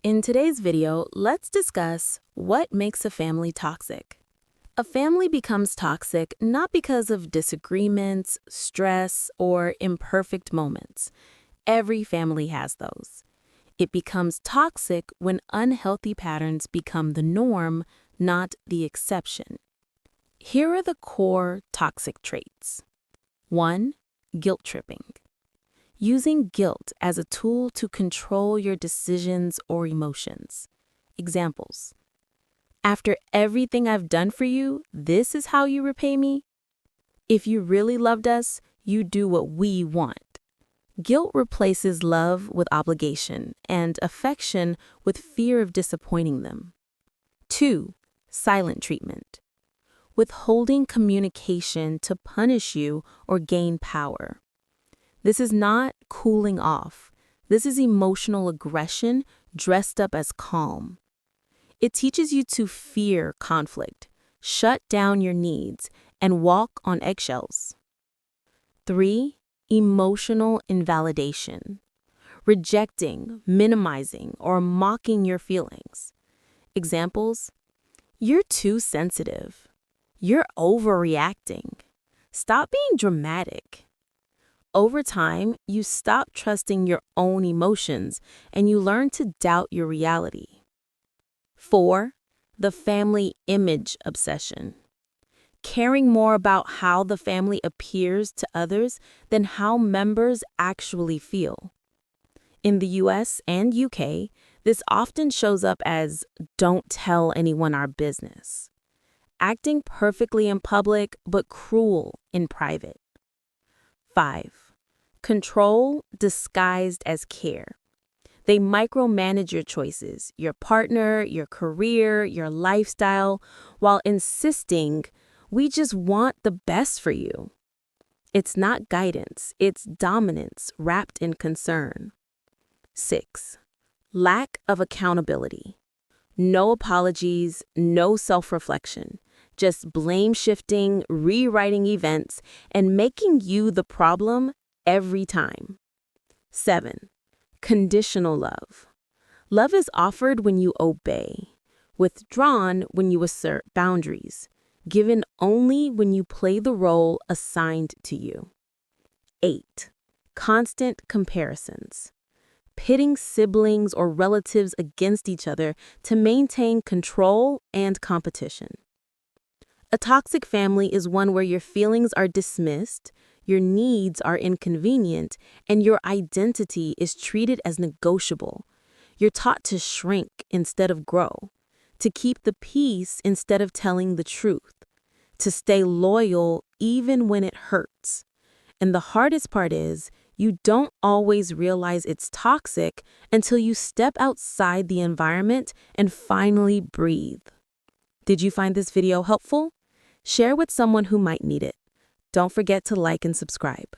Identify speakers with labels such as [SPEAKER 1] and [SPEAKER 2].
[SPEAKER 1] In today's video, let's discuss what makes a family toxic. A family becomes toxic not because of disagreements, stress, or imperfect moments. Every family has those. It becomes toxic when unhealthy patterns become the norm, not the exception. Here are the core toxic traits. 1. Guilt tripping. Using guilt as a tool to control your decisions or emotions. Examples. After everything I've done for you, this is how you repay me? If you really loved us, you'd do what we want. Guilt replaces love with obligation and affection with fear of disappointing them. 2. Silent treatment. Withholding communication to punish you or gain power. This is not cooling off. This is emotional aggression dressed up as calm. It teaches you to fear conflict, shut down your needs, and walk on eggshells. 3. Emotional invalidation. Rejecting, minimizing, or mocking your feelings. Examples: you're too sensitive. You're overreacting. Stop being dramatic. Over time, you stop trusting your own emotions and you learn to doubt your reality. 4. The family image obsession. Caring more about how the family appears to others than how members actually feel. In the US and UK, this often shows up as "don't tell anyone our business." Acting perfectly in public but cruel in private. 5. Control disguised as care. They micromanage your choices, your partner, your career, your lifestyle, while insisting, "we just want the best for you." It's not guidance, it's dominance wrapped in concern. 6. Lack of accountability. No apologies, no self-reflection. Just blame shifting, rewriting events, and making you the problem every time. 7. Conditional love. Love is offered when you obey, withdrawn when you assert boundaries, given only when you play the role assigned to you. 8. Constant comparisons. Pitting siblings or relatives against each other to maintain control and competition. A toxic family is one where your feelings are dismissed, your needs are inconvenient, and your identity is treated as negotiable. You're taught to shrink instead of grow, to keep the peace instead of telling the truth, to stay loyal even when it hurts. And the hardest part is, you don't always realize it's toxic until you step outside the environment and finally breathe. Did you find this video helpful? Share with someone who might need it. Don't forget to like and subscribe.